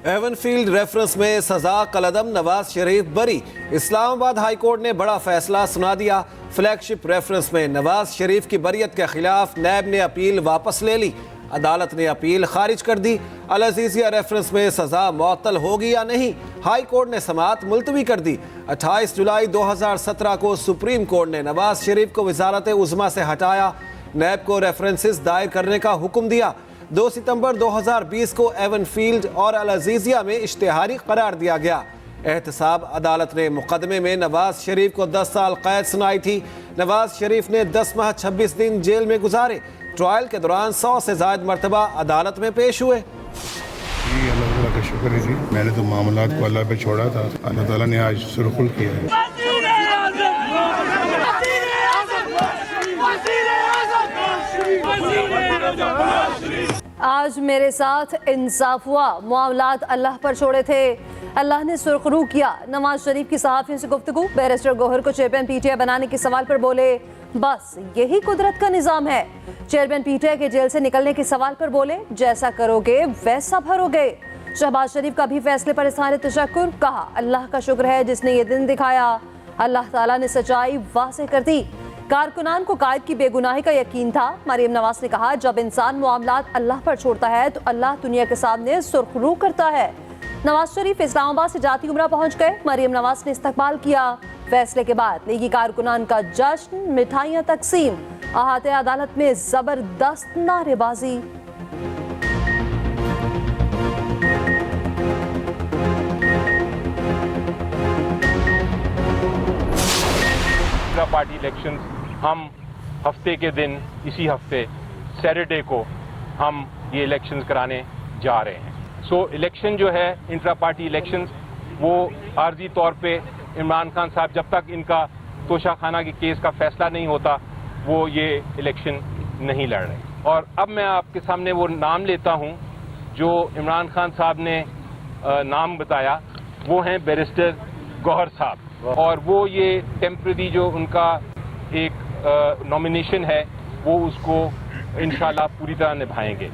Avenfield reference में सजा कलअदम नवाज शरीफ बरी। इस्लामाबाद हाई कोर्ट ने बड़ा फैसला सुना दिया। फ्लैगशिप रेफरेंस में नवाज शरीफ की बरियत के खिलाफ नैब ने अपील वापस ले ली। अदालत ने अपील खारिज कर दी। अल अजीजिया रेफरेंस में सजा मुअत्तल होगी या नहीं, हाई कोर्ट ने समाअत मुलतवी कर दी। 28 जुलाई 2017 को सुप्रीम कोर्ट ने नवाज शरीफ को वजारत उज़्मा से हटाया। नैब को रेफरेंसेस दायर करने का हुक्म दिया। 2 सितंबर 2020 को एवनफील्ड और अल अजीजिया में इश्तिहारी करार दिया गया। एहतसाब अदालत ने मुकदमे में नवाज शरीफ को 10 साल कैद सुनाई थी। नवाज शरीफ ने 10 माह 26 दिन जेल में गुजारे। ट्रायल के दौरान 100 से ज़ायद मरतबा अदालत में पेश हुए। अल्लाह ताला का शुक्र है जी, मैंने तो मामलात को अल्लाह पे छोड़ा था। अल्लाह ताला ने आज सुरखुल किया है। आज मेरे साथ इंसाफ हुआ, मामलात अल्लाह पर छोड़े थे, अल्लाह ने सुरखरू किया। नवाज शरीफ की सहाफ़ियों से गुफ्तगू। बैरिस्टर गौहर को चेयरमैन पीटीआई बनाने के सवाल पर बोले, बस यही कुदरत का निज़ाम है। चेयरमैन पीटीआई के जेल से निकलने के सवाल पर बोले, जैसा करोगे वैसा भरोगे। शहबाज शरीफ का भी फैसले पर इज़हार तशक्कुर। कहा, अल्लाह का शुक्र है जिसने ये दिन दिखाया। अल्लाह ताला ने सच्चाई वाज़ेह कर दी। कारकुनान को कायद की बेगुनाही का यकीन था। मरियम नवाज ने कहा, जब इंसान मामलात अल्लाह पर छोड़ता है तो अल्लाह दुनिया के सामने सुर्खरू करता है। नवाज शरीफ इस्लामाबाद से जाती उम्रा पहुंच गए। मरियम नवाज ने इस्तकबाल किया। फैसले के बाद लीगी कारकुनान का जश्न, मिठाइयाँ तकसीम। अहाते अदालत में जबरदस्त नारेबाजी। पार्टी इलेक्शन हम हफ्ते के दिन, इसी हफ्ते सैटरडे को हम ये इलेक्शंस कराने जा रहे हैं। सो इलेक्शन जो है, इंट्रा पार्टी इलेक्शंस, वो आर्जी तौर पे इमरान खान साहब जब तक इनका तोशाखाना के केस का फैसला नहीं होता वो ये इलेक्शन नहीं लड़ रहे। और अब मैं आपके सामने वो नाम लेता हूँ जो इमरान खान साहब ने नाम बताया, वो हैं बैरिस्टर गौहर साहब। और वो ये टेम्पररी जो उनका एक नॉमिनेशन है वो उसको इंशाल्लाह पूरी तरह निभाएंगे।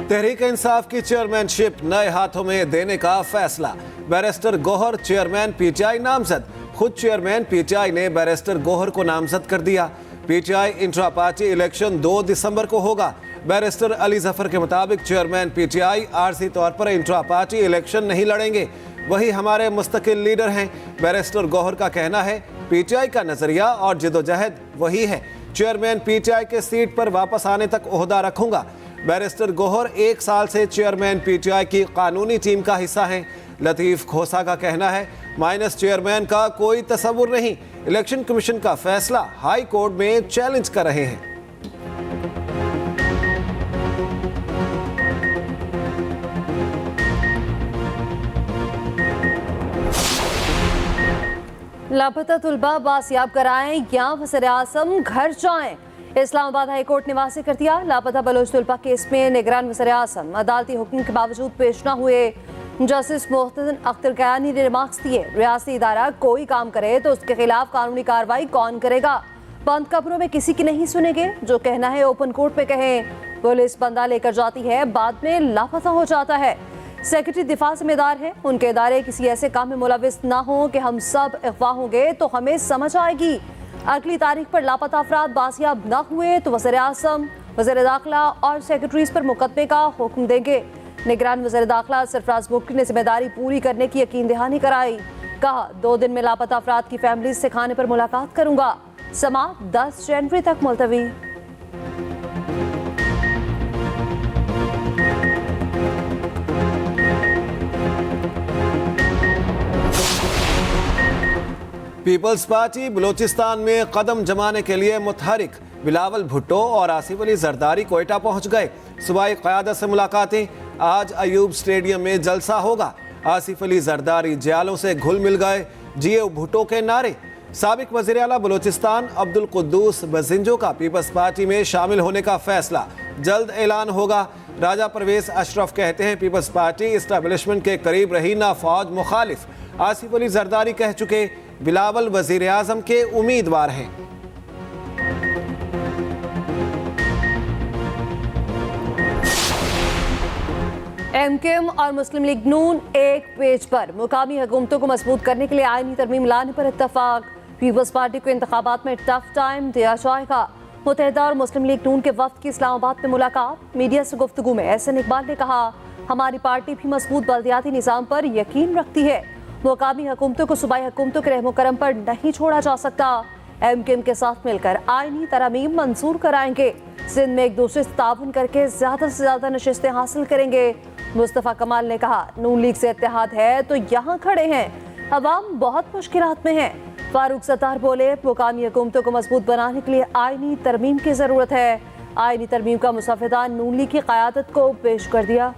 तहरीक इंसाफ की चेयरमैनशिप नए हाथों में देने का फैसला। बैरिस्टर गौहर चेयरमैन पीटीआई नामजद। खुद चेयरमैन पीटीआई ने बैरिस्टर गौहर को नामजद कर दिया। पीटीआई इंट्रा पार्टी इलेक्शन 2 दिसंबर को होगा। बैरिस्टर अली जफर के मुताबिक चेयरमैन पीटीआई आरसी तौर पर इंट्रा पार्टी इलेक्शन नहीं लड़ेंगे। वही हमारे मुस्तकिल लीडर हैं। बैरिस्टर गौहर का कहना है, पीटीआई का नजरिया और जिदोजहद वही है। चेयरमैन पीटीआई के सीट पर वापस आने तक ओहदा रखूंगा। बैरिस्टर गौहर 1 साल से चेयरमैन पीटीआई की कानूनी टीम का हिस्सा हैं। लतीफ खोसा का कहना है, माइनस चेयरमैन का कोई तसव्वुर नहीं। इलेक्शन कमीशन का फैसला हाई कोर्ट में चैलेंज कर रहे हैं। लापता तुलबा बासियाब कराएं या वज़ीर आज़म घर जाएं। इस्लामाबाद हाई कोर्ट ने वाज़ेह कर दिया, लापता बलोच तुलबा केस में निगरान वज़ीर आज़म अदालती हुक्म के बावजूद पेश न हुए। जस्टिस मोहतसिन अख्तर कयानी ने रिमार्क्स दिए, रियासती इदारा कोई काम करे तो उसके खिलाफ कानूनी कार्रवाई कौन करेगा। बंद कमरों में किसी की नहीं सुनेंगे, जो कहना है ओपन कोर्ट पे कहें। पुलिस बंदा लेकर जाती है, बाद में लापता हो जाता है। सेक्रेटरी दिफा जिम्मेदार है, उनके इदारे किसी ऐसे काम में मुलविस ना हो कि हम सब अगवा होंगे तो हमें समझ आएगी। अगली तारीख पर लापता अफराद बासियाब न हुए तो वज़ीर आज़म, वज़ीर दाखिला और सेक्रेटरीज पर मुकदमे का हुक्म देंगे। निगरान वज़ीर दाखिला सरफराज बुर्की ने जिम्मेदारी पूरी करने की यकीन दहानी कराई। कहा, 2 दिन में लापता अफराद की फैमिली से खाने पर मुलाकात करूंगा। समाअत 10 जनवरी तक मुलतवी। पीपल्स पार्टी बलूचिस्तान में कदम जमाने के लिए मुतहरिक। बिलावल भुट्टो और आसिफ अली जरदारी कोयटा पहुंच गए। सूबाई क़यादत से मुलाकातें। आज अयूब स्टेडियम में जलसा होगा। आसिफ अली जरदारी जयालों से घुल मिल गए। जियो भुट्टो के नारे। साबिक वज़ीर आला बलूचिस्तान अब्दुल कुद्दूस बजिंजो का पीपल्स पार्टी में शामिल होने का फैसला जल्द ऐलान होगा। राजा परवेज अशरफ कहते हैं, पीपल्स पार्टी इस्टेब्लिशमेंट के करीब रही ना फौज मुखालिफ। आसिफ अली जरदारी कह चुके, बिलावल वज़ीर आज़म के उम्मीदवार हैं। एमकेएम और मुस्लिम लीग नून एक पेज पर मुकामी हुकूमतों को मजबूत करने के लिए आईनी तरमीम लाने पर इत्तफाक। पीपल्स पार्टी को इंतखाबात में टफ टाइम दिया जाएगा। मुत्तहिदा और मुस्लिम लीग नून के वफ्द की इस्लामाबाद में मुलाकात। मीडिया से गुफ्तगू में एहसन इकबाल ने कहा, हमारी पार्टी भी मजबूत बल्दियाती निज़ाम पर यकीन रखती है। मुकामी हुकूमतों को सूबाई हुकूमतों के रहमो करम पर नहीं छोड़ा जा सकता। एमकेएम के साथ मिलकर आईनी तरमीम मंजूर कराएंगे। सिंध में एक दूसरे से ताउन करके ज़्यादा से ज़्यादा नशिस्तें हासिल करेंगे। मुस्तफ़ा कमाल ने कहा, नून लीग से इत्तेहाद है तो यहाँ खड़े हैं, अवाम बहुत मुश्किलात में है। फारूक सत्तार बोले, मुकामी हुकूमतों को मजबूत बनाने के लिए आईनी तरमीम की ज़रूरत है। आईनी तरमीम का मुसफ़दा नून लीग की क़यादत को पेश कर दिया।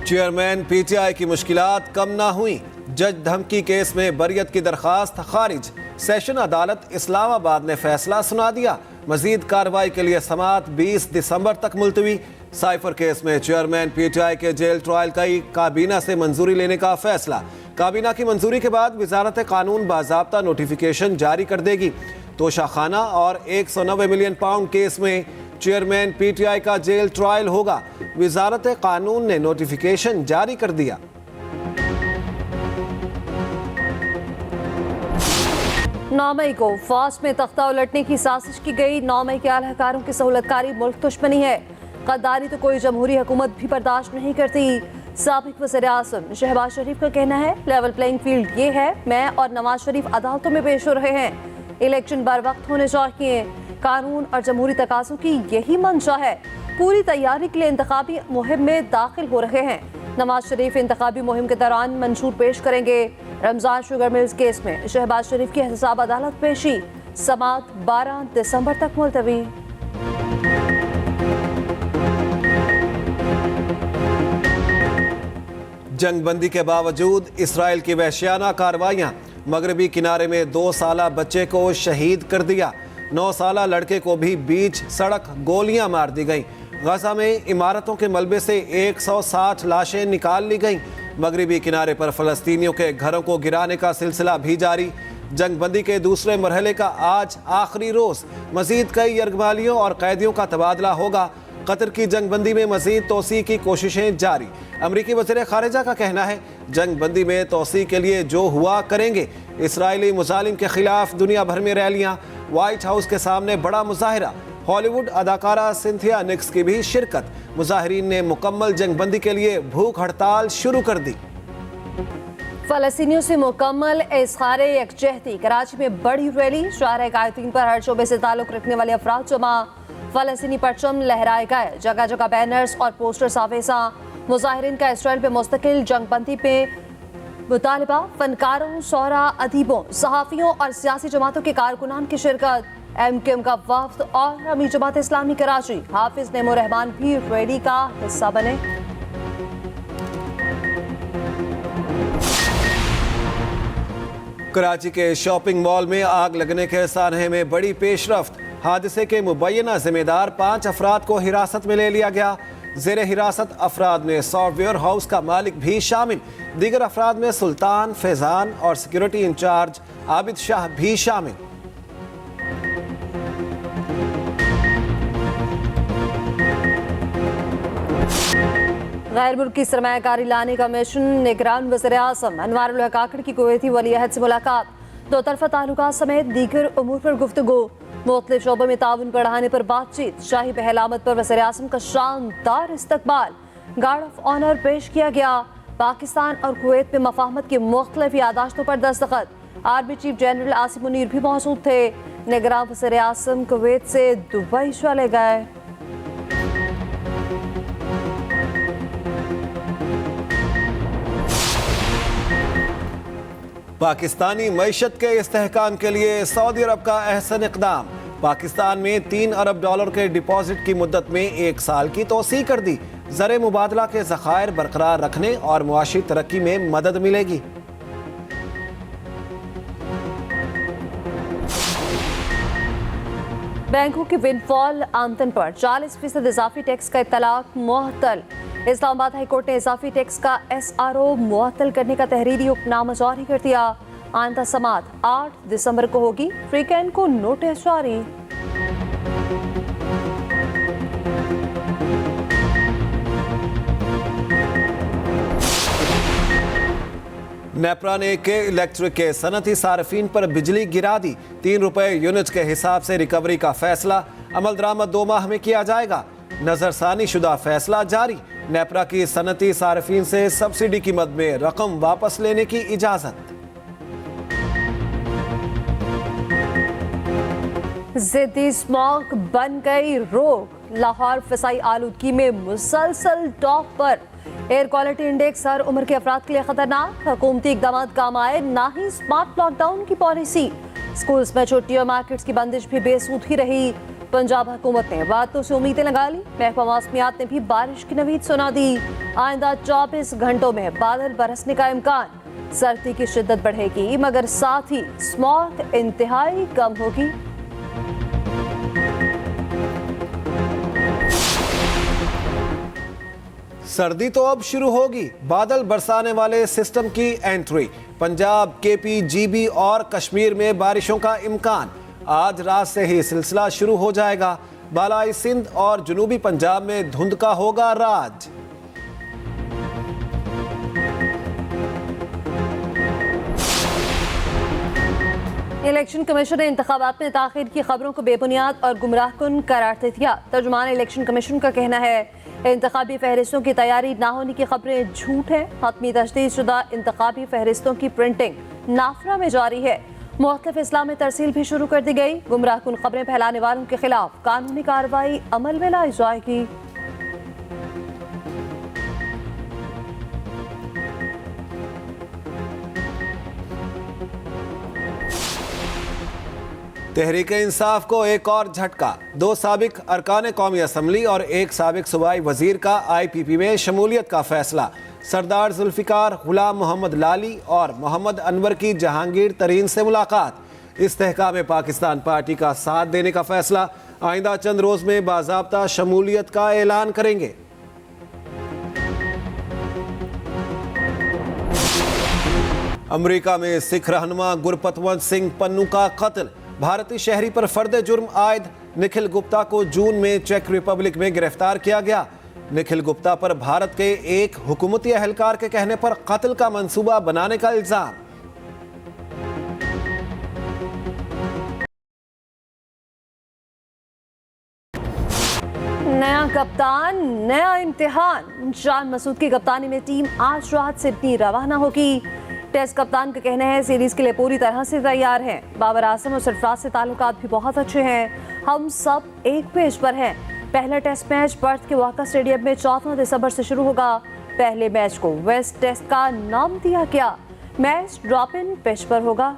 चेयरमैन पीटीआई की मुश्किलात कम ना हुई। जज धमकी केस में बरियत की दरखास्त खारिज। सेशन अदालत इस्लामाबाद ने फैसला सुना दिया। मजीद कार्रवाई के लिए समाअत 20 दिसंबर तक मुलतवी। साइफर केस में चेयरमैन पीटीआई के जेल ट्रायल का काबीना से मंजूरी लेने का फैसला। काबीना की मंजूरी के बाद वजारत कानून बाज़ाब्ता नोटिफिकेशन जारी कर देगी। तोशाखाना और 190 मिलियन पाउंड केस में चेयरमैन पीटीआई का जेल ट्रायल होगा। वजारत कानून ने नोटिफिकेशन जारी कर दिया। नौ मई को फास्ट में तख्ता उलटने की साजिश की गई। 9 मई के आलाकारों की सहूलतकारी मुल्क दुश्मनी है। गद्दारी तो कोई जमहूरी हुकूमत भी बर्दाश्त नहीं करती। साबिक वज़ीर आज़म शहबाज शरीफ का कहना है, लेवल प्लेइंग फील्ड ये है, मैं और नवाज शरीफ अदालतों में पेश हो रहे हैं। इलेक्शन बर वक्त होने चाहिए। कानून और जमहूरी तकाज़ों की यही मंशा है। पूरी तैयारी के लिए इंतखाबी मुहिम में दाखिल हो रहे हैं। नवाज शरीफ इंतखाबी मुहिम के दौरान मंशूर पेश करेंगे। रमजान शुगर मिल्स केस में शहबाज शरीफ की एहतसाब अदालत पेशी। समाअत 12 दिसंबर तक मुलतवी। जंगबंदी के बावजूद इसराइल की वहशियाना कार्रवाइयां। मगरबी किनारे में 2 साला बच्चे को शहीद कर दिया। 9 साला लड़के को भी बीच सड़क गोलियां मार दी गईं। गजा में इमारतों के मलबे से 160 लाशें निकाल ली गईं। मगरबी किनारे पर फ़लस्तीनियों के घरों को गिराने का सिलसिला भी जारी। जंगबंदी के दूसरे मरहले का आज आखिरी रोज़। मजीद कई यरगमालियों और कैदियों का तबादला होगा। कतर की जंगबंदी में मजीद तोसी की कोशिशें जारी। अमरीकी वज़ीर ख़ारिजा का कहना है, जंगबंदी में तोसी के लिए जो हुआ करेंगे। इसराइली मुजालिम के खिलाफ दुनिया भर में रैलियां। व्हाइट हाउस के सामने बड़ा मुजाहिरा। हॉलीवुड अदाकारा सिंथिया निक्स की भी शिरकत। मुजाहिरीन ने मुकम्मल जंगबंदी के लिए भूख हड़ताल शुरू कर दी। फ़लस्तीनियों से मुकम्मल इज़हार यकजहती। कराची में बड़ी रैली। शाहराह कायदीन पर हर शोबे से ताल्लुक़ रखने वाले अफराद जमा। फ़लस्तीनी परचम लहराए गए। जगह जगह बैनर्स और पोस्टर्स आवेजा। मुजाहिरीन का इसराइल पे मुस्तकिल जंगबंदी पे मुतालबा। फनकारों, शोरा, अदीबों, सहाफ़ियों और सियासी जमातों के कारकुनान की शिरकत। एमकेएम का वफ्द और अमीर जमात इस्लामी कराची हाफिज नेमो रहमान भी रैली का हिस्सा बने। कराची के शॉपिंग मॉल में आग लगने के सानहे में बड़ी पेशरफ्त। हादसे के मुबैना जिम्मेदार 5 अफराद को हिरासत में ले लिया गया। ज़ेरे हिरासत अफराद में सॉफ्टवेयर हाउस का मालिक भी शामिल। दीगर अफराद में सुल्तान, फैजान और सिक्योरिटी इंचार्ज आबिद शाह भी शामिल। गैर मुल्की सरमायाकारी लाने का मिशन। निगरान वज़ीर आज़म अनवारुल हक काकड़ की कुवैती वली अहद से मुलाकात। 2 तरफ़ा ताल्लुकात समेत दीगर उमूर पर गुफ्तगू। मुख्तलिफ शोबों में ताउन बढ़ाने पर बातचीत। शाही पहलामत पर वज़ीर आज़म का शानदार इस्तकबाल। गार्ड ऑफ ऑनर पेश किया गया। पाकिस्तान और कुवैत में मफाहमत की मुख्तलिफ यादाश्तों पर दस्तखत। Army chief general Asim Munir भी मौजूद थे। निगरान वज़ीर आज़म कुवैत से दुबई चले गए। पाकिस्तानी मईशत के इस्तेहकाम के लिए सऊदी अरब का अहसन इक़दाम। पाकिस्तान में $3 अरब के डिपॉजिट की मुद्दत में 1 साल की तोसी कर दी। ज़र मुबादला के ज़खायर बरकरार रखने और मुआशी तरक्की में मदद मिलेगी। बैंकों की विंडफॉल आमदन पर 40% इजाफी टैक्स का इत्तलाक मुअत्तल। इस्लामाबाद हाई कोर्ट ने इजाफी टैक्स का SRO मुअत्तल करने का तहरीरी हुक्मनामा जारी कर दिया। आइंदा समाअत 8 दिसंबर को होगी। वीकेंड को नोटिस जारी। नेपरा ने के इलेक्ट्रिक के सनती सार्फिन पर बिजली गिरा दी। 3 रुपए यूनिट के हिसाब से रिकवरी का फैसला अमल दरामद 2 माह में किया जाएगा। नजरसानी शुदा फैसला जारी। नेपरा की सनती सार्फिन से सब्सिडी की मद में रकम वापस लेने की इजाजत। जिद्दी स्मॉग बन गई रोग। लाहौर फिसाई आलूदगी में मुसलसल टॉप पर। एयर क्वालिटी इंडेक्स हर उम्र के अफराद के लिए खतरनाक। हुकूमती इकदाम काम आए, ना ही स्मार्ट लॉकडाउन की पॉलिसी। स्कूल्स में छुट्टी और मार्केट्स की बंदिश भी बेसूद ही रही। पंजाब हुकूमत ने बातों से उम्मीदें लगा ली। महकमा मौसमियात ने भी बारिश की नवीद सुना दी। आइंदा 24 घंटों में बादल बरसने का इम्कान। सर्दी की शिद्दत बढ़ेगी मगर साथ ही स्मॉग इंतहाई कम होगी। सर्दी तो अब शुरू होगी। बादल बरसाने वाले सिस्टम की एंट्री। पंजाब, केपी, जीबी और कश्मीर में बारिशों का इम्कान। आज रात से ही सिलसिला शुरू हो जाएगा। बालाई सिंध और जनूबी पंजाब में धुंध का होगा राज। इलेक्शन कमीशन ने इंतखाबात में ताखीर की खबरों को बेबुनियाद और गुमराहकुन करार दे दिया। तर्जुमान इलेक्शन कमीशन का कहना है इंतखाबी फहरिस्तों की तैयारी ना होने की खबरें झूठ है। हतमी तजदीद शुदा इंतखाबी फहरिस्तों की प्रिंटिंग नाफरा में जारी है। मुख्तलिफ इस्लामी तरसील भी शुरू कर दी गई। गुमराहकुन खबरें फैलाने वालों के खिलाफ कानूनी कार्रवाई अमल में लाई जाएगी। तहरीक इंसाफ को एक और झटका। 2 साबिक अरकान कौमी असम्बली और 1 साबिक सूबाई वजीर का IPP में शमूलियत का फैसला। सरदार जुल्फिकार, गुलाम मोहम्मद लाली और मोहम्मद अनवर की जहांगीर तरीन से मुलाकात। इस्तेहकाम पाकिस्तान पार्टी का साथ देने का फैसला। आइंदा चंद रोज में बाज़ाब्ता शमूलियत का ऐलान करेंगे। अमरीका में सिख रहनुमा गुरपतवंत सिंह पन्नू का कत्ल। भारतीय शहरी पर फर्द जुर्म आयद। निखिल गुप्ता को जून में चेक रिपब्लिक में गिरफ्तार किया गया। निखिल गुप्ता पर भारत के एक हुकूमती एहलकार के कहने पर कत्ल का मंसूबा बनाने का इल्जाम। नया कप्तान, नया इम्तिहान। जान मसूद की कप्तानी में टीम आज रात सिडनी रवाना होगी। टेस्ट कप्तान का कहना है सीरीज के लिए पूरी तरह से तैयार हैं। बाबर आजम और सरफराज से ताल्लुकात भी बहुत अच्छे हैं। हम सब एक पेज पर हैं। पहला टेस्ट मैच पर्थ के वाका स्टेडियम में 14 दिसंबर से शुरू होगा। पहले मैच को वेस्ट टेस्ट का नाम दिया गया। मैच ड्रॉप इन पिच पर होगा।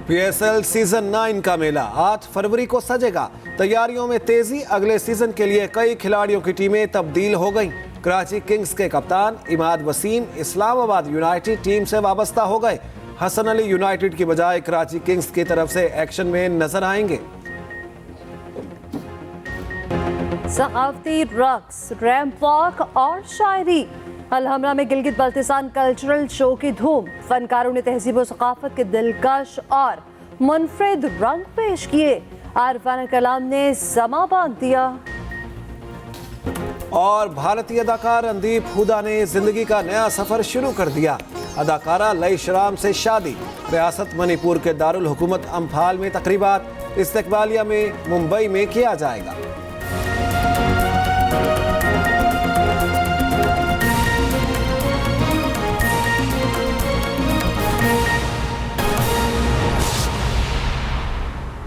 PSL सीजन 9 का मेला 8 फरवरी को सजेगा। तैयारियों में तेजी। अगले सीजन के लिए कई खिलाड़ियों की टीमें तब्दील हो गईं। कराची किंग्स के कप्तान इमाद वसीम इस्लामाबाद यूनाइटेड टीम से वाबस्ता हो गए। हसन अली यूनाइटेड की बजाय कराची किंग्स की तरफ से एक्शन में नजर आएंगे। सकाफती रक्स, रैंप वॉक और शायरी। अलहमरा में गिलगित बल्तिस्तान कल्चरल शो की धूम। फनकारों ने तहजीब और सकाफत के दिलकश और मुनफरिद रंग पेश किए। आरिफान कलाम ने समा बांध दिया। और भारतीय अदाकार रणदीप हुडा ने जिंदगी का नया सफर शुरू कर दिया। अदाकारा लई शराम से शादी। रियासत मणिपुर के दारुल हुकूमत अम्फाल में तकरीबात। इस्तकबालिया में मुंबई में किया जाएगा।